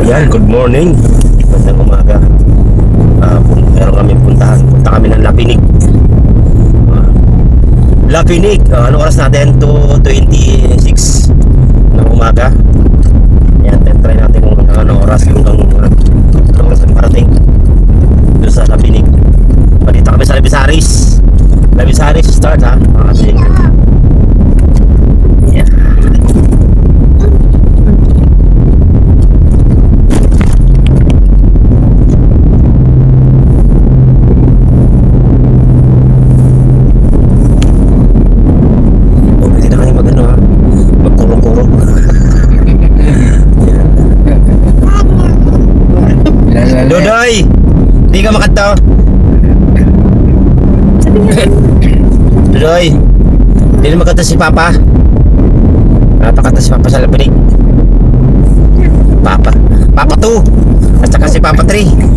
Yan, good morning. Magandang umaga. Meron kami puntahan. Punta kami ng Lapinig. Lapinig. Anong oras natin? 2:26 ng umaga. Yan, try natin kung anong oras yung anong oras ng parating doon sa Lapinig. Balita kami sa Labisaris. Labisaris start ha. Kasi Dodoy! Di ka makanta. Dodoy! Di na makanta si Papa. Napakanta si Papa sa Lapinig. Papa 2 at saka si Papa 3.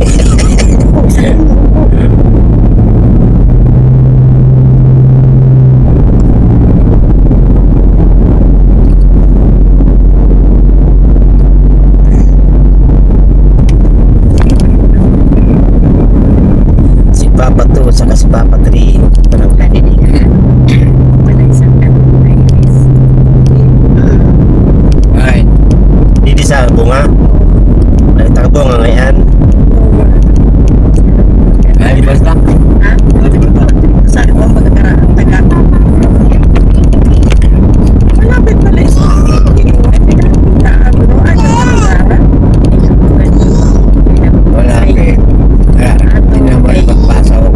Saka si Papa 3 tanong Lapinig. Wala isang Ay, di sa bunga. Ay, bunga ngayon. Ay, di basta. ha? Saan ko ang pagkakaroon? Malapit pala isa. Wala kay hindi naman magpasok.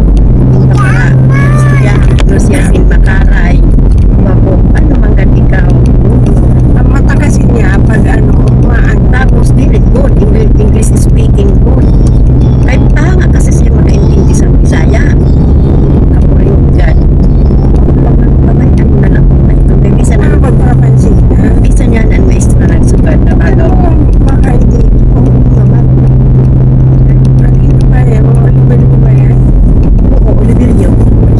Terus Yasin Makaray, mabok, ano manggan ikaw? Ang mata kasi niya, pag ano, tapos dili good, English speaking good. Kahit tanga kasi siya makaintindi sa Bisaya. Kapurin dyan. Babay, ano na lang po na ito. Kaya bisa na magpapansin na. Bisa niya na maestra nagsugad na bago. Baka hindi ko mamag. Ano ba yan? Mga ba yan? Oo, Oliverio.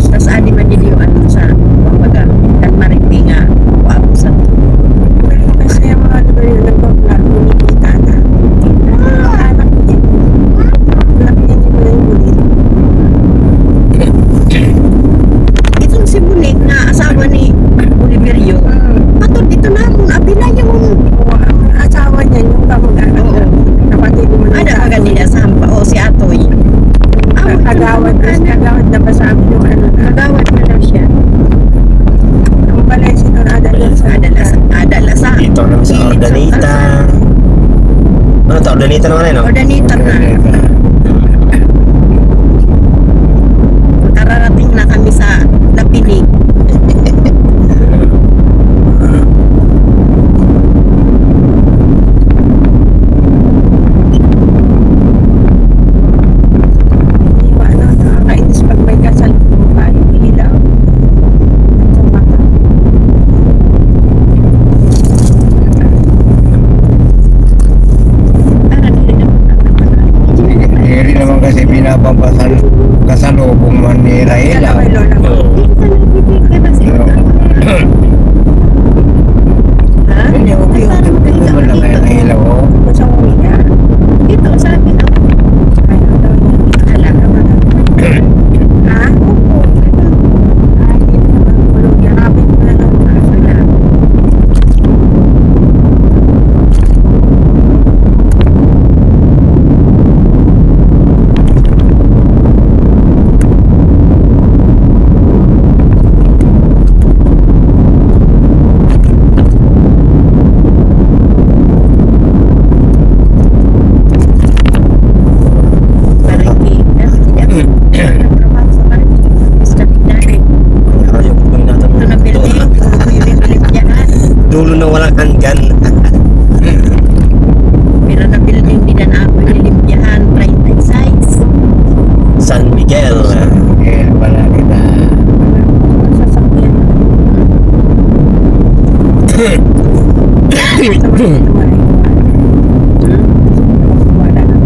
Tapos adi man din yung ano sa pambaga dan mariti nga ako sa kasi yung mga ano yun nagpa-vlog kumikita na anak niya vlog niya ni Bulay Bulit itong si Bulik na asawa ni Oliverio patod dito na kung abila yung asawa niya yung kamag-anak kapatid mo na ada ka ganila sa hampa o si Atoy kagawad na ba sa amin yung ano na? Kagawad na lang siya. Ang balay sino na adalasa. Dito naman sa Ordanita. Ano to? Ordanita naman no? Ordanita na. Kararating na kami sa Lapinig. Hindi naman kasi binababasan kasalubong man ni Raela. Hindi okay naman lang kaya Raela ko. Ito sa akin ako. Alaga ba na? Ha? Hindi naman kulog. Yarapin mo na lang. Dulo na walang hanggan. Pero na building din na ako nilimpyahan 36. San Miguel. Eh, wala kita. Sasakyan. Wala na.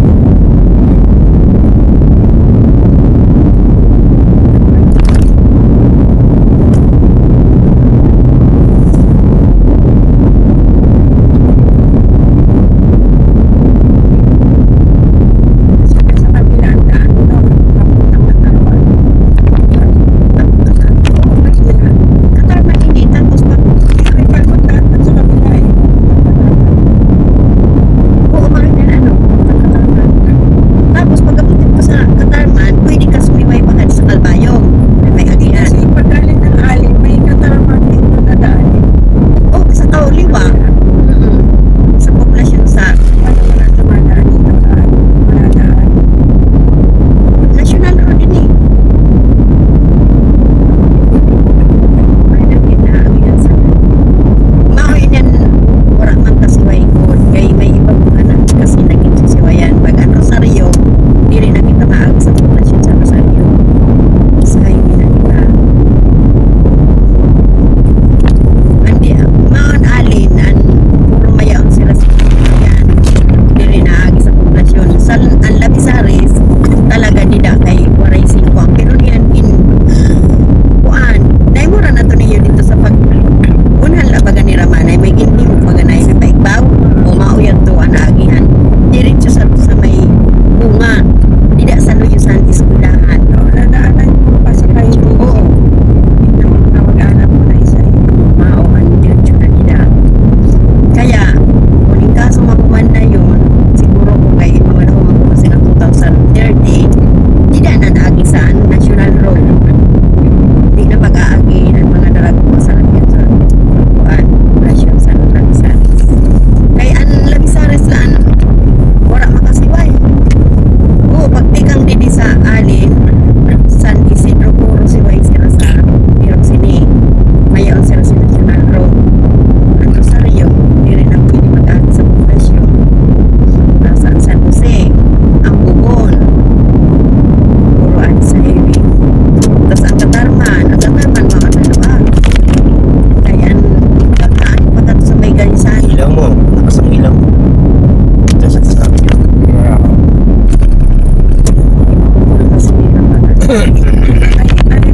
Ay,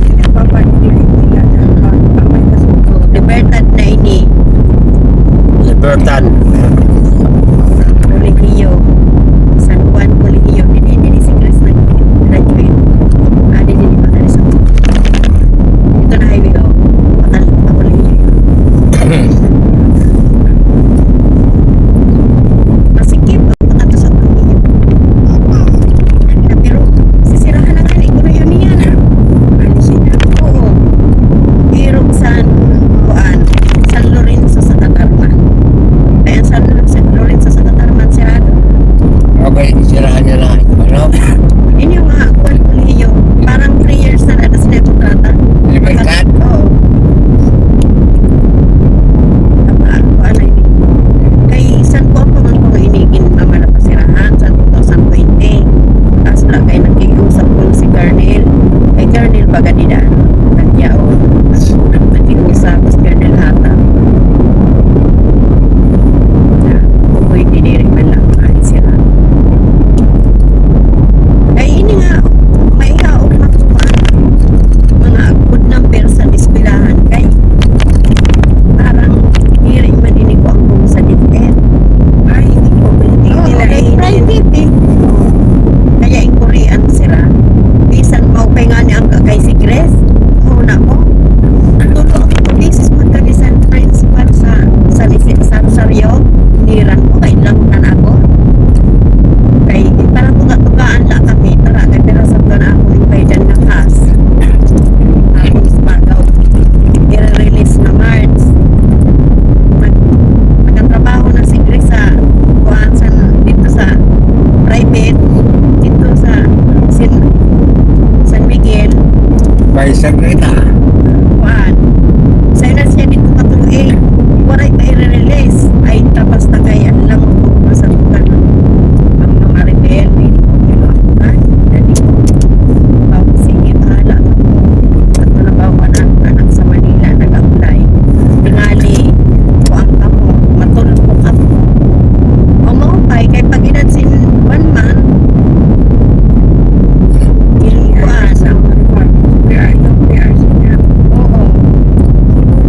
sila papanig nila na pamay kasundo. Libertad na ini. Libertad. Colegio. San Juan Colegio. Dini si Chris na graduate. Dini pa ka sa ito na highway o. Patal pa Colegio. Masikip ang patato sa Colegio. Pero sisirahan na kani ko na yun niya na. Alisin na. Oo. Irog San Juan. San Lorenzo sa Tatarman. Kaya San Lorenzo sa Tatarman sirado. Okay, sirahan niya na. Ano? Yun yung mga Juan Colegio. Parang 3 years na na sila kontrata. Libertad? Oo. Ano ini? Kay San Juan pa man ko inigin mama na pasirahan sa 2020. Tapos wala kayo nag-iusap ko si Carnel. Kay Carnel baga nidaan. Nagyao. Nag-iusap si Carnel Hata. Kumoy dinirin man lang ay sila. Kaya ini nga, may haog na mga good number sa dispirahan. Kaya parang hiring man ini ko ang buong sa DepEd. Ay, hindi ko. Hindi nila private eh. Kaya in Korean sila. Bisan mo kay nga niya ang kay si Grace. Una mo. Tulo. Bisis mo ka ni San Principal sa Rosario. Niran ko kay lang ako. Kay parang tuga-tugaan lang kami. Tara, kay pero sa doon ako invited ng has. Tapos pagaw. I-release na March. Nagkatrabaho na si Grace sa dito sa private. Dito sa San Miguel. May sagrita. Juan. Sa'yo na siya dito katuloy. Waray pa i-release. Ay tapos na kaya lang kung sa tukan ang mga rebel. Hindi ko kinuakutan. Dali ko. Sige, bahala ka mo. At nabawa na anak sa Manila. Nag-apply. Tingali. Kuang ka mo. Matulog ko ka mo. O maupay. Kaya pag inansin 1 month, Kuan. Oo.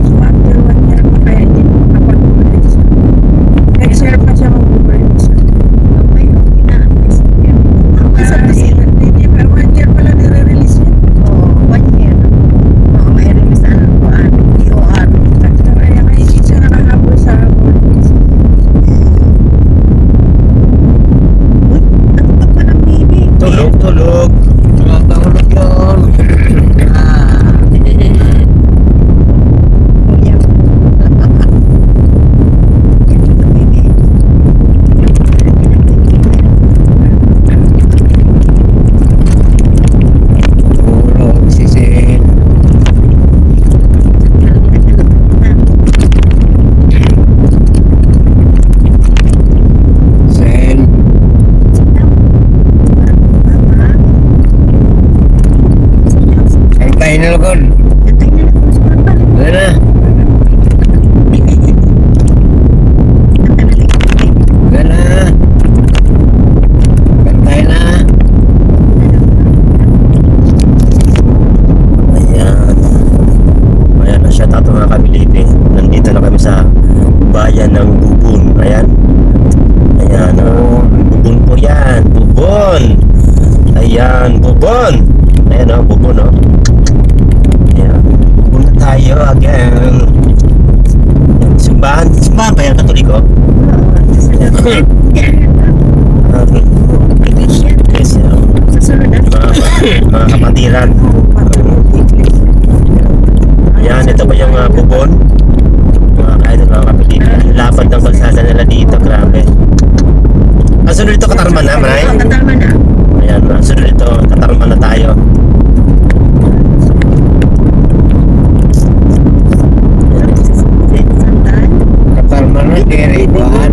So after 1 year pa kaya hindi mo kapag-umalis. Next year pa siya mag-umalis. Okay, okay na. Isa kasi. Hindi pa 1 year pala nire-release yun. Oo, 1 year. Oo, may release ano Kuan. DOR. Kaya may hindi siya nakahabol sa board. Uy, ano ka pa ng baby? Tulog, tulog. Tulog yun. Tulog si Sin. Sin. Ang tayo na lukon. Wala na. Wala na. Pantay na. Ayan. Ayan na siya, tato mga kabilipi. Nandito na kami sa bayan ng Bubon. Ayan. Ayan. Bubon po yan. Bubon. Ayan. Bubon. Ayan o. Bubon o. Ayan. Bubon na tayo again. Ayan. Simbahan. Simbahan ba yan, Katoliko? Yes. Sa sunod na. Mga kapatiran. Ayan, ito ba yung Bubon? Mga kahit mga kapilipan. Lapad ng kalsada nila dito, grabe. Ang sunod dito, Katarman na, Maray? Oo, Katarman na. Ayan, ang sunod dito, Katarman na tayo. Santan. Katarman na Diriwan.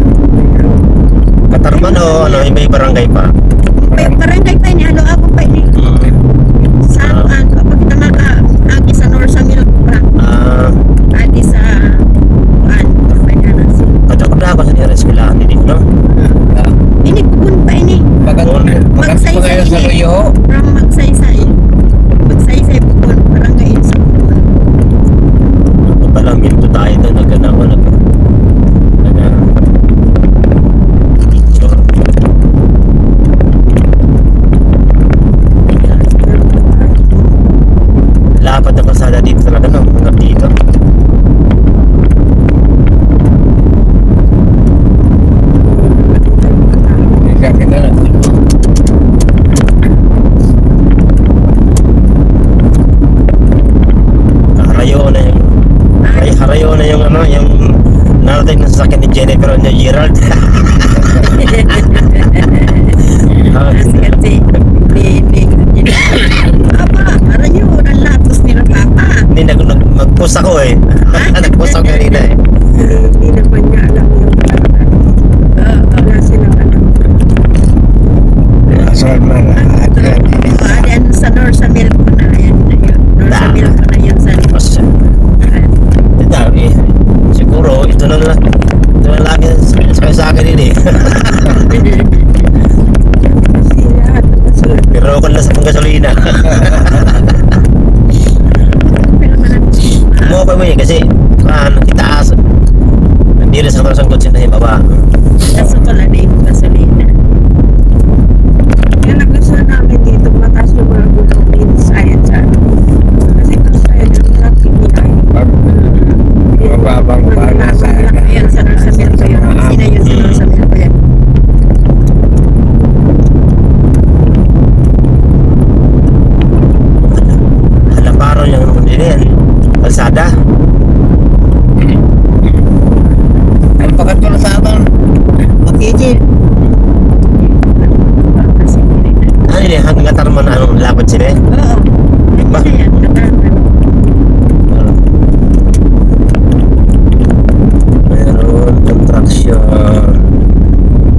Katarman o, ano, may barangay pa. Barangay pa niya, halo ako pa ini. Sa kapag kita agi sa North Samil pa. Adi sa Payanas. Kadang-kadang ako sa eskwelahan din, no? Ini pun pa ini. Magat Bukon. po kayo sa Luyo. From Magsaysay. nakarating na sasakyan ni Jennifer o ni Gerald. Kasi Aba, para yun, ang latos nila papa. Hindi, mag-post ako eh. Nag-post ako kanina eh. Hindi naman niya alam yung wala silang alam. Asal man. Yan sa North America na yan. North America na yan sa Dami. Siguro, ito na lagi sa akin din eh. Pero ako na sa panggasolina. Mo pa mo yun kasi itaas. Nandito sa katarasang kotse na yung baba. Kaso pala na yung gasolina. Kaya nagustuhan namin dito mataas yung mga gulong in science. Kasi gusto yun yung mga PPI. Mababang ba nasa Ayan sa North America yun. Sina yun sa North America yan. Halaparo yung din yan. Kalsada. ang pakatulong sa atin. Makikit. Kasi hindi na. Ano yun eh, hanggang katarman anong lapad sila eh. Oo. Ganyan na yan. Katarman. Meron contraction.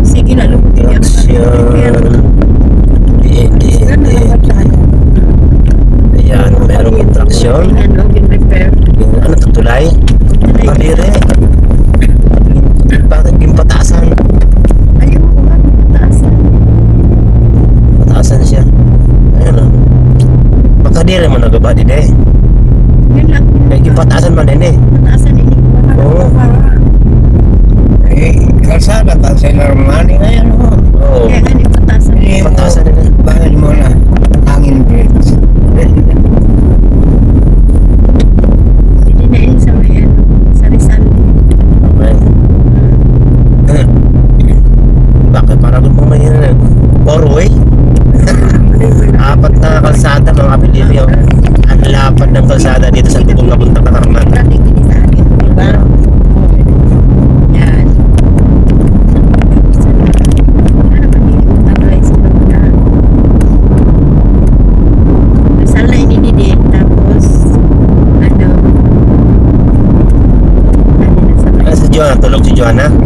Sige na, lumipin yan. Contraction. Hindi. Ayan, meron contraction. Yung repair. Yung ano, tutulay. Palire. Parang yung pataasan. Ayun ko nga, mataasan. Pataasan siya. Ayan o. Makadire mo nagaba din eh. Yun lang. Kaya yung pataasan man din eh. Mataasan ini. Oo. Kalsada ka sa Normani ngayon. Oo. Kaya nga ni pataasan. Pataasan din eh. Bahal mo na. Hangin bridge. Hindi na yun sa may ano, sa Rizal. Bakit parang doon may four-way? Apat na kalsada mga Pilipino. Ang lapad ng kalsada dito sa Tugong na puntang Katarman. Maraming hindi sa akin, di ba? Yan. Ano ba hindi mo advice mo na Rizal na inididi, tapos ano na sa may Si Joanna, tulog si Joanna.